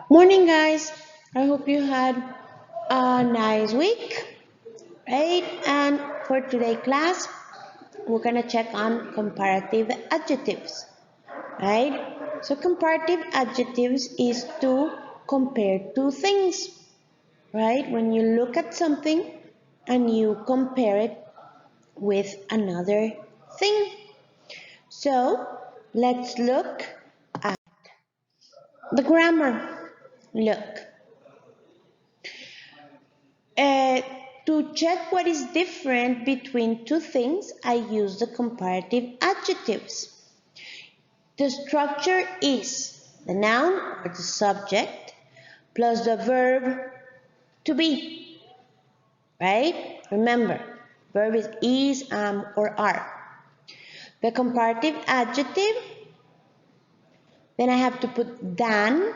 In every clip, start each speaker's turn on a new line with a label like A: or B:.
A: Morning, guys. I hope you had a nice week, right? And for today class, we're gonna check on comparative adjectives, right? So comparative adjectives is to compare two things, right? When you look at something and you compare it with another thing. So let's look at the grammar. Look. Uh, to check what is different between two things, I use the comparative adjectives. The structure is the noun or the subject plus the verb to be, right? Remember, verb is, am, or are. The comparative adjective, then I have to put than,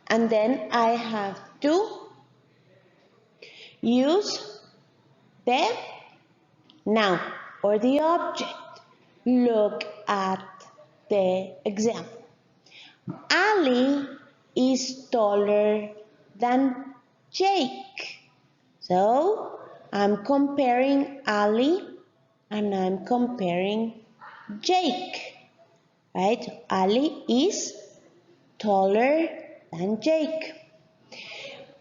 A: and then I have to use the noun or the object. Look at the example. Ali is taller than Jake. So I'm comparing Ali and I'm comparing Jake. Right? Ali is taller than Jake.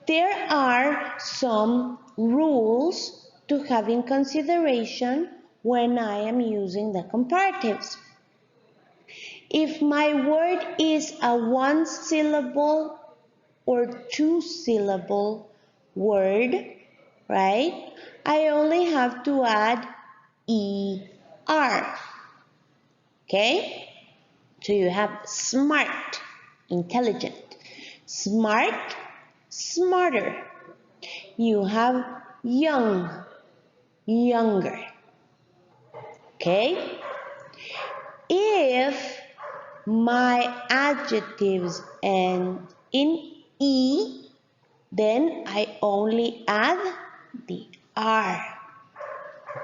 A: There are some rules to have in consideration when I am using the comparatives. If my word is a one syllable or two syllable word, right, I only have to add ER. Okay? So you have smart, intelligent. Smart, smarter. You have young, younger. Okay? If my adjectives end in E, then I only add the R.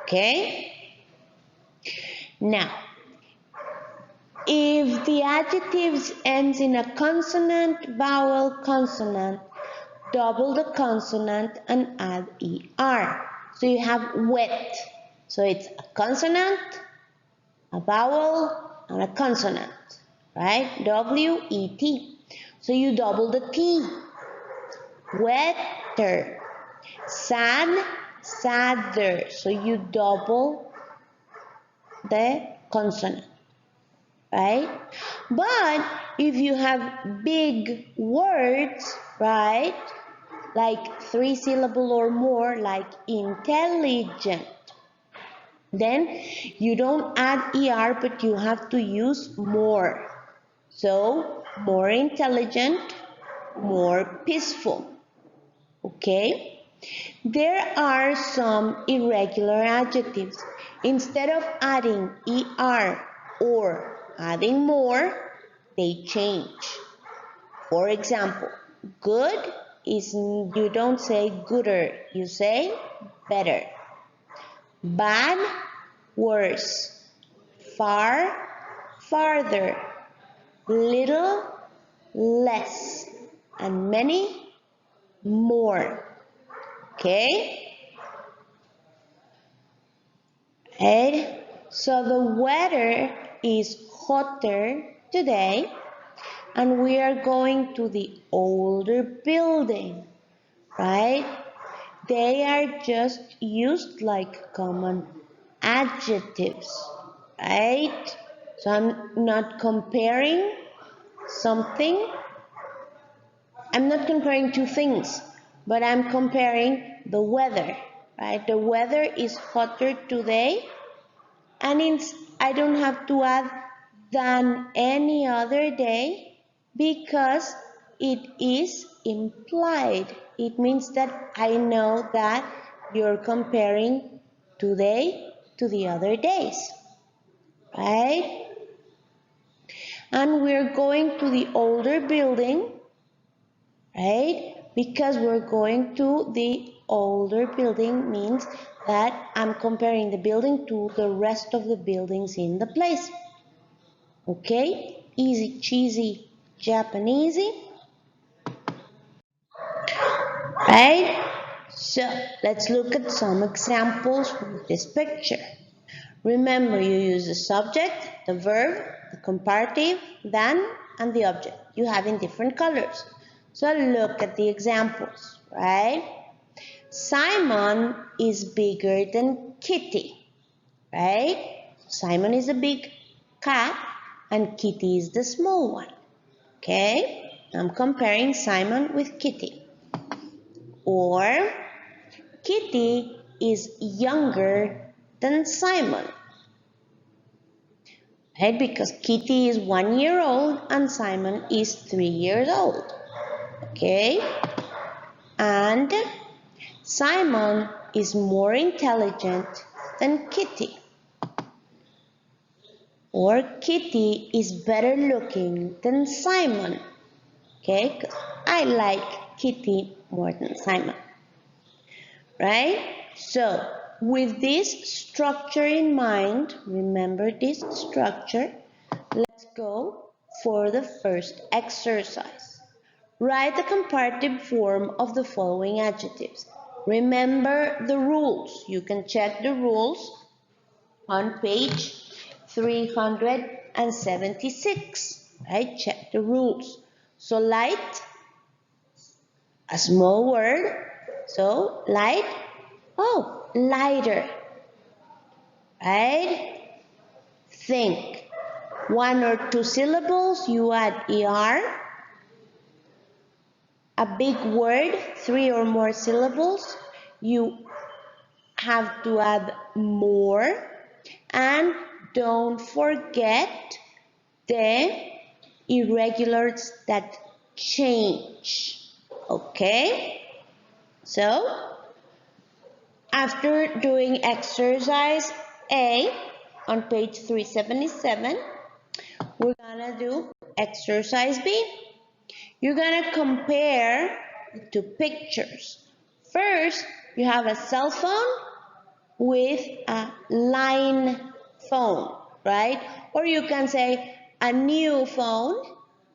A: Okay? Now, if the adjectives ends in a consonant, vowel, consonant, double the consonant and add ER. So you have wet. So it's a consonant, a vowel, and a consonant, right? W-E-T. So you double the T. Wetter. Sad, sadder. So you double the consonant, right? But if you have big words, right, like three syllable or more, like intelligent, then you don't add ER, but you have to use more. So more intelligent, more peaceful. Okay? There are some irregular adjectives. Instead of adding ER or adding more, they change. For example, good is, you don't say gooder, you say better. Bad, worse. Far, farther. Little, less. And many, more. Okay? And so the weather is hotter today, and we are going to the older building, right? They are just used like common adjectives, right? So I'm not comparing something. I'm not comparing two things, but I'm comparing the weather, right? The weather is hotter today, and I don't have to add than any other day because it is implied. It means that I know that you're comparing today to the other days, right? And we're going to the older building, right? Because we're going to the older building means that I'm comparing the building to the rest of the buildings in the place. Okay? Easy cheesy Japanesey. right? So let's look at some examples with this picture. Remember, you use the subject, the verb, the comparative, than, and the object. You have in different colors. So look at the examples, right? Simon is bigger than Kitty, right? Simon is a big cat and Kitty is the small one, okay? I'm comparing Simon with Kitty. Or Kitty is younger than Simon, right? Because Kitty is 1 year old and Simon is 3 years old, okay? And Simon is more intelligent than Kitty. Or Kitty is better looking than Simon, okay? 'Cause I like Kitty more than Simon, right? So with this structure in mind, remember this structure, let's go for the first exercise. Write the comparative form of the following adjectives. Remember the rules. You can check the rules on page 376, right? Check the rules. So light, a small word. So light, oh, lighter, right? Think. 1 or 2 syllables, you add er. A big word, 3 or more syllables, you have to add more. And don't forget the irregulars that change. Okay? So, after doing exercise A on page 377, we're gonna do exercise B. You're gonna compare the two pictures. First, you have a cell phone with a line phone, right? Or you can say a new phone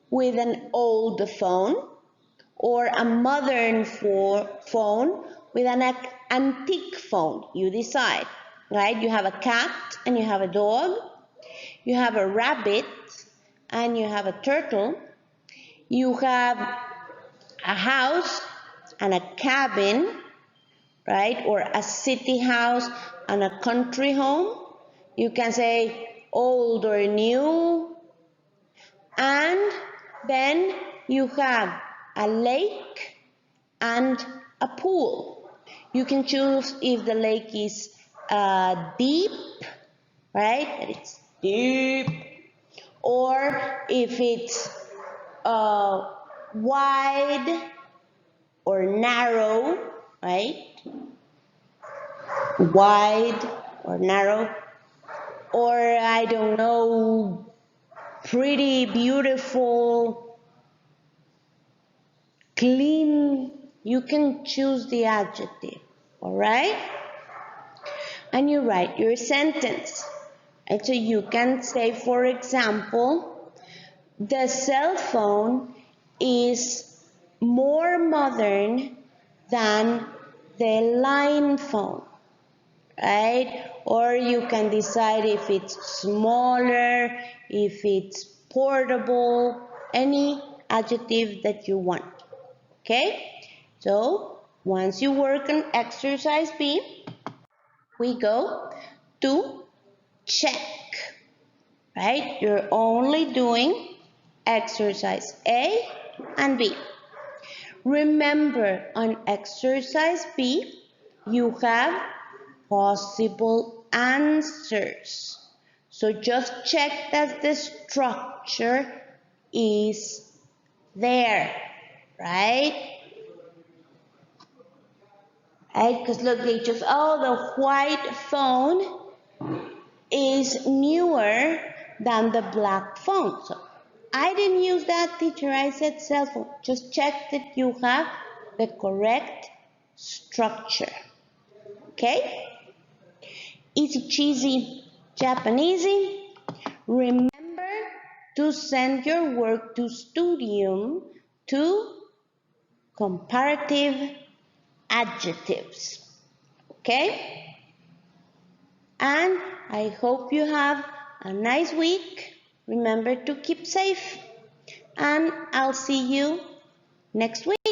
A: with an old phone, or a modern phone with an antique phone. You decide, right? You have a cat and you have a dog, you have a rabbit and you have a turtle, you have a house and a cabin, right? Or a city house and a country home. You can say old or new. And then you have a lake and a pool. You can choose if the lake is deep, right? That it's deep. Or if it's wide or narrow, right? Wide or narrow. Or I don't know, pretty, beautiful, clean. You can choose the adjective, all right? And you write your sentence. And so you can say, for example, the cell phone is more modern than the line phone, right? Or you can decide if it's smaller, if it's portable, any adjective that you want, okay? So once you work on exercise B, we go to check, right? You're only doing exercise A and B. Remember, on exercise B, you have possible answers. So just check that the structure is there, right? Right? Because look, they just, oh, the white phone is newer than the black phone. So I didn't use that, teacher. I said cell phone. Just check that you have the correct structure. Okay? Easy cheesy Japanesey. Remember to send your work to Studium to comparative adjectives. Okay? And I hope you have a nice week. Remember to keep safe. And I'll see you next week.